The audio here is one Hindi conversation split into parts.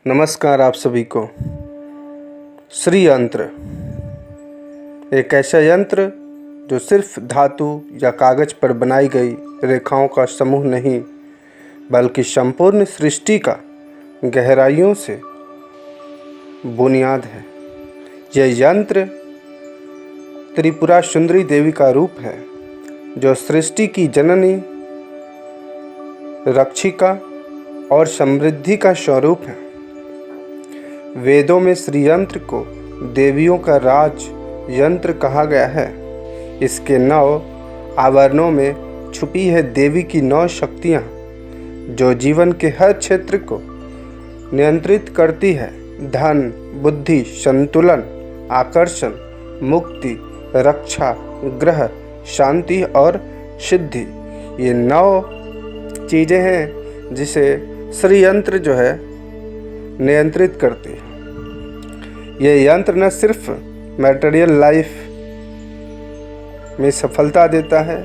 नमस्कार आप सभी को। श्री यंत्र एक ऐसा यंत्र जो सिर्फ धातु या कागज पर बनाई गई रेखाओं का समूह नहीं, बल्कि संपूर्ण सृष्टि का गहराइयों से बुनियाद है। यह यंत्र त्रिपुरा सुंदरी देवी का रूप है, जो सृष्टि की जननी, रक्षिका और समृद्धि का स्वरूप है। वेदों में श्री यंत्र को देवियों का राज यंत्र कहा गया है। इसके 9 आवरणों में छुपी है देवी की 9 शक्तियाँ, जो जीवन के हर क्षेत्र को नियंत्रित करती है। धन, बुद्धि, संतुलन, आकर्षण, मुक्ति, रक्षा, ग्रह, शांति और सिद्धि। ये 9 चीज़ें हैं जिसे श्री यंत्र जो है नियंत्रित करती है। यह यंत्र न सिर्फ मटेरियल लाइफ में सफलता देता है,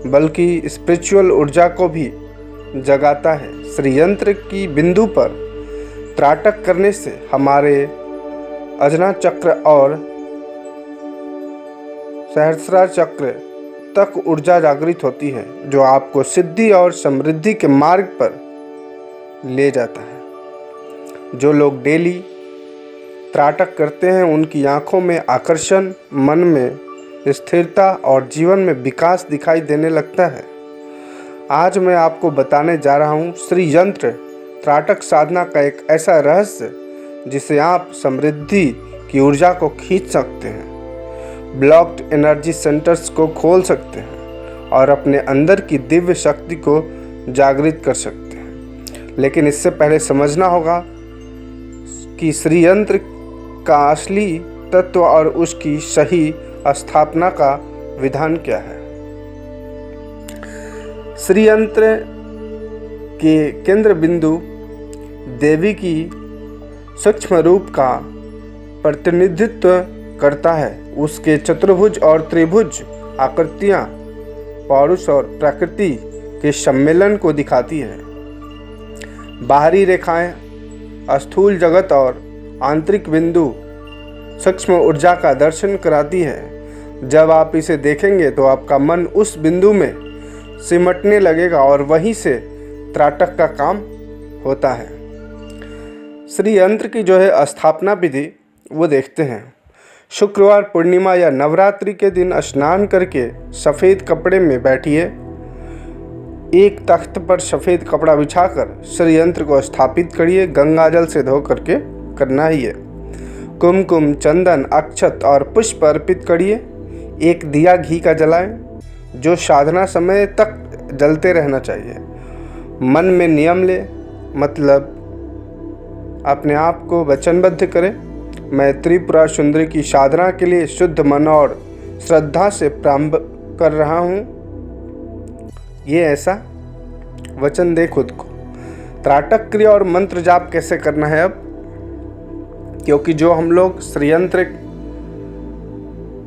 बल्कि स्पिरिचुअल ऊर्जा को भी जगाता है। श्री यंत्र की बिंदु पर त्राटक करने से हमारे अजना चक्र और सहस्रार चक्र तक ऊर्जा जागृत होती है, जो आपको सिद्धि और समृद्धि के मार्ग पर ले जाता है। जो लोग डेली त्राटक करते हैं, उनकी आंखों में आकर्षण, मन में स्थिरता और जीवन में विकास दिखाई देने लगता है। आज मैं आपको बताने जा रहा हूँ श्री यंत्र त्राटक साधना का एक ऐसा रहस्य जिसे आप समृद्धि की ऊर्जा को खींच सकते हैं, ब्लॉक्ड एनर्जी सेंटर्स को खोल सकते हैं और अपने अंदर की दिव्य शक्ति को जागृत कर सकते हैं। लेकिन इससे पहले समझना होगा कि श्री यंत्र का असली तत्व और उसकी सही स्थापना का विधान क्या है। श्री यंत्र के केंद्र बिंदु देवी की सूक्ष्म रूप का प्रतिनिधित्व करता है। उसके चतुर्भुज और त्रिभुज आकृतियाँ पौरुष और प्रकृति के सम्मेलन को दिखाती है। बाहरी रेखाएं स्थूल जगत और आंतरिक बिंदु सूक्ष्म ऊर्जा का दर्शन कराती है। जब आप इसे देखेंगे तो आपका मन उस बिंदु में सिमटने लगेगा और वहीं से त्राटक का काम होता है। श्री यंत्र की जो है स्थापना विधि वो देखते हैं। शुक्रवार, पूर्णिमा या नवरात्रि के दिन स्नान करके सफ़ेद कपड़े में बैठिए। एक तख्त पर सफ़ेद कपड़ा बिछाकर श्री यंत्र को स्थापित करिए। गंगा जल से धो करके करना ही है। कुमकुम, चंदन, अक्षत और पुष्प अर्पित करिए। एक दिया घी का जलाएं, जो साधना समय तक जलते रहना चाहिए। मन में नियम ले, मतलब अपने आप को वचनबद्ध करें, मैं त्रिपुरा सुंदरी की साधना के लिए शुद्ध मन और श्रद्धा से प्रारंभ कर रहा हूँ। ये ऐसा वचन दे खुद को। त्राटक क्रिया और मंत्र जाप कैसे करना है अब, क्योंकि जो हम लोग श्री यंत्र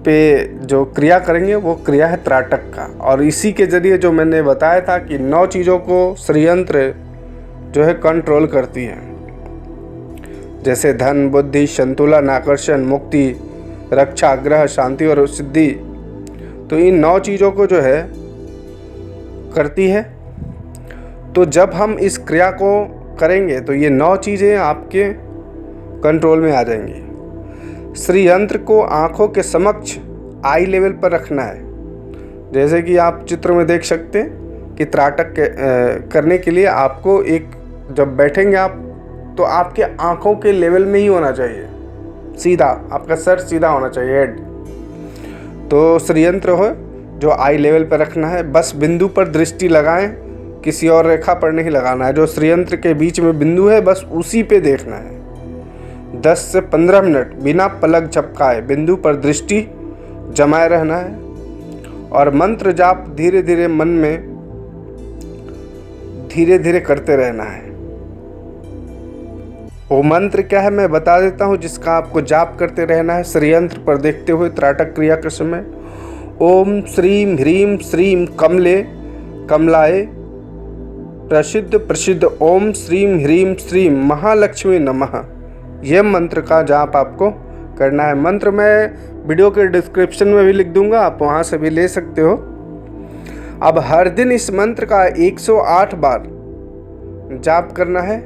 पे जो क्रिया करेंगे वो क्रिया है त्राटक का। और इसी के जरिए जो मैंने बताया था कि 9 चीज़ों को श्री यंत्र जो है कंट्रोल करती है, जैसे धन, बुद्धि, संतुलन, आकर्षण, मुक्ति, रक्षा, ग्रह, शांति और सिद्धि। तो इन 9 चीज़ों को जो है करती है। तो जब हम इस क्रिया को करेंगे तो ये 9 चीज़ें आपके कंट्रोल में आ जाएंगी। श्री यंत्र को आँखों के समक्ष आई लेवल पर रखना है। जैसे कि आप चित्र में देख सकते हैं कि त्राटक करने के लिए आपको जब बैठेंगे आप, तो आपके आँखों के लेवल में ही होना चाहिए, सीधा, आपका सर सीधा होना चाहिए, हेड। तो श्री यंत्र हो जो आई लेवल पर रखना है। बस बिंदु पर दृष्टि लगाएं, किसी और रेखा पर नहीं लगाना है। जो श्री यंत्र के बीच में बिंदु है, बस उसी पे देखना है। 10 से 15 मिनट बिना पलक झपकाए बिंदु पर दृष्टि जमाए रहना है और मंत्र जाप धीरे धीरे मन में धीरे धीरे करते रहना है। वो मंत्र क्या है मैं बता देता हूँ, जिसका आपको जाप करते रहना है श्री यंत्र पर देखते हुए त्राटक क्रिया के समय। ओम श्रीम ह्रीम श्रीम कमले कमलाए प्रसिद्ध प्रसिद्ध ओम श्रीम ह्रीम श्रीम महालक्ष्मी नमः, यह मंत्र का जाप आपको करना है। मंत्र मैं वीडियो के डिस्क्रिप्शन में भी लिख दूंगा, आप वहाँ से भी ले सकते हो। अब हर दिन इस मंत्र का 108 बार जाप करना है।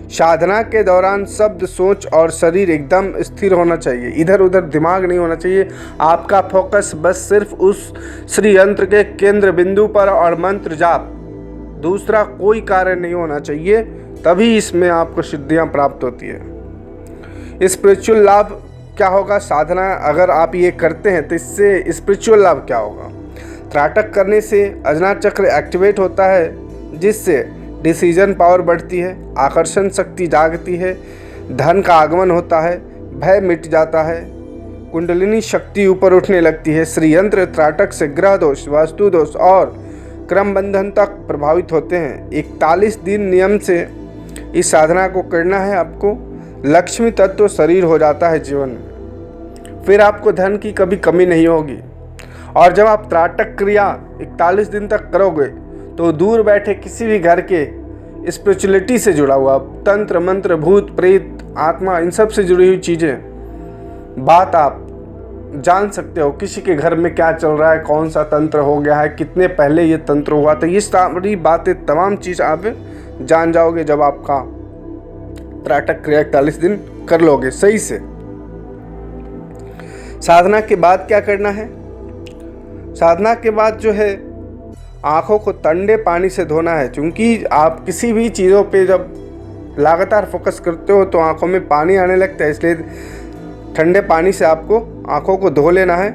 साधना के दौरान शब्द, सोच और शरीर एकदम स्थिर होना चाहिए, इधर उधर दिमाग नहीं होना चाहिए। आपका फोकस बस सिर्फ उस श्री यंत्र के केंद्र बिंदु पर और मंत्र जाप, दूसरा कोई कार्य नहीं होना चाहिए, तभी इसमें आपको सिद्धियां प्राप्त होती है। स्पिरिचुअल लाभ क्या होगा? साधना अगर आप ये करते हैं तो इससे स्पिरिचुअल लाभ क्या होगा? त्राटक करने से अजना चक्र एक्टिवेट होता है, जिससे डिसीजन पावर बढ़ती है, आकर्षण शक्ति जागती है, धन का आगमन होता है, भय मिट जाता है, कुंडलिनी शक्ति ऊपर उठने लगती है। श्री यंत्र त्राटक से ग्रह दोष, वास्तु दोष और क्रम बंधन तक प्रभावित होते हैं। 41 दिन नियम से इस साधना को करना है आपको। लक्ष्मी तत्व शरीर हो जाता है जीवन में, फिर आपको धन की कभी कमी नहीं होगी। और जब आप त्राटक क्रिया 41 दिन तक करोगे तो दूर बैठे किसी भी घर के स्पिरिचुअलिटी से जुड़ा हुआ तंत्र मंत्र, भूत प्रेत, आत्मा, इन सब से जुड़ी हुई चीज़ें बात आप जान सकते हो। किसी के घर में क्या चल रहा है, कौन सा तंत्र हो गया है, कितने पहले ये तंत्र हुआ, तो ये सारी बातें, तमाम चीज़ आप जान जाओगे जब आपका त्राटक क्रिया 41 दिन कर लोगे सही से। साधना के बाद क्या करना है? साधना के बाद जो है आँखों को ठंडे पानी से धोना है, क्योंकि आप किसी भी चीज़ों पे जब लगातार फोकस करते हो तो आँखों में पानी आने लगता है, इसलिए ठंडे पानी से आपको आँखों को धो लेना है।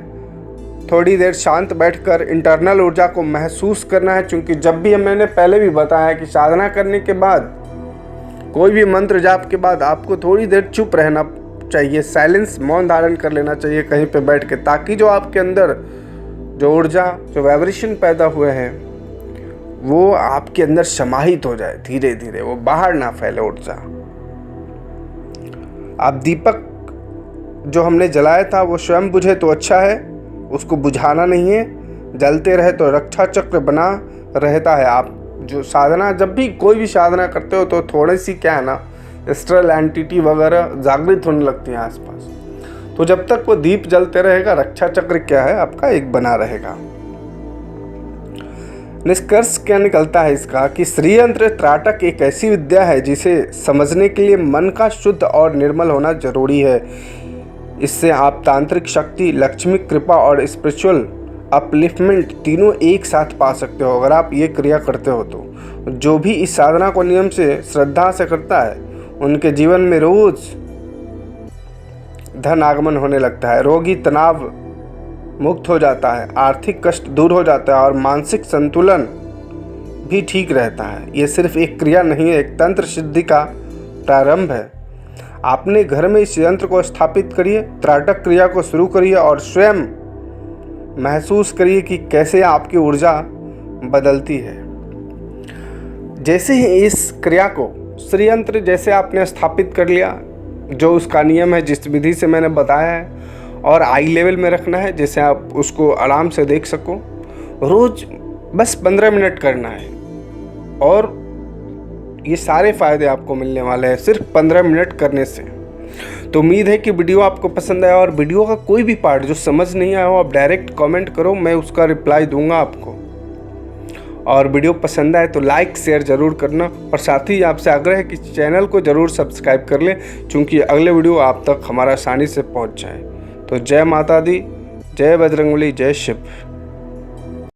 थोड़ी देर शांत बैठकर इंटरनल ऊर्जा को महसूस करना है, क्योंकि जब भी मैंने पहले भी बताया कि साधना करने के बाद, कोई भी मंत्र जाप के बाद आपको थोड़ी देर चुप रहना चाहिए, साइलेंस, मौन धारण कर लेना चाहिए कहीं पे बैठ के, ताकि जो आपके अंदर जो ऊर्जा, जो वाइब्रेशन पैदा हुए हैं वो आपके अंदर समाहित हो जाए, धीरे धीरे वो बाहर ना फैले ऊर्जा। आप दीपक जो हमने जलाया था वो स्वयं बुझे तो अच्छा है, उसको बुझाना नहीं है, जलते रहे तो रक्षा चक्र बना रहता है। आप जो साधना, जब भी कोई भी साधना करते हो तो थोड़ी सी क्या है ना, एस्ट्रल एंटिटी वगैरह जागृत होने लगती हैं आसपास, तो जब तक वो दीप जलते रहेगा, रक्षा चक्र क्या है आपका एक बना रहेगा। निष्कर्ष क्या निकलता है इसका कि श्री यंत्र त्राटक एक ऐसी विद्या है जिसे समझने के लिए मन का शुद्ध और निर्मल होना जरूरी है। इससे आप तांत्रिक शक्ति, लक्ष्मी कृपा और स्पिरिचुअल अपलिफ्टमेंट तीनों एक साथ पा सकते हो अगर आप ये क्रिया करते हो तो। जो भी इस साधना को नियम से, श्रद्धा से करता है, उनके जीवन में रोज धन आगमन होने लगता है, रोगी तनाव मुक्त हो जाता है, आर्थिक कष्ट दूर हो जाता है और मानसिक संतुलन भी ठीक रहता है। ये सिर्फ एक क्रिया नहीं है, एक तंत्र सिद्धि का प्रारंभ है। आपने घर में इस यंत्र को स्थापित करिए, त्राटक क्रिया को शुरू करिए और स्वयं महसूस करिए कि कैसे आपकी ऊर्जा बदलती है। जैसे ही इस क्रिया को श्री यंत्र जैसे आपने स्थापित कर लिया, जो उसका नियम है जिस विधि से मैंने बताया है, और आई लेवल में रखना है जैसे आप उसको आराम से देख सको, रोज बस 15 मिनट करना है और ये सारे फ़ायदे आपको मिलने वाले हैं सिर्फ 15 मिनट करने से। तो उम्मीद है कि वीडियो आपको पसंद आया, और वीडियो का कोई भी पार्ट जो समझ नहीं आया हो आप डायरेक्ट कमेंट करो, मैं उसका रिप्लाई दूंगा आपको। और वीडियो पसंद आए तो लाइक शेयर ज़रूर करना, और साथ ही आपसे आग्रह है कि चैनल को ज़रूर सब्सक्राइब कर लें, क्योंकि अगले वीडियो आप तक हमारा आसानी से पहुंच जाए। तो जय माता दी, जय बजरंगबली, जय शिव।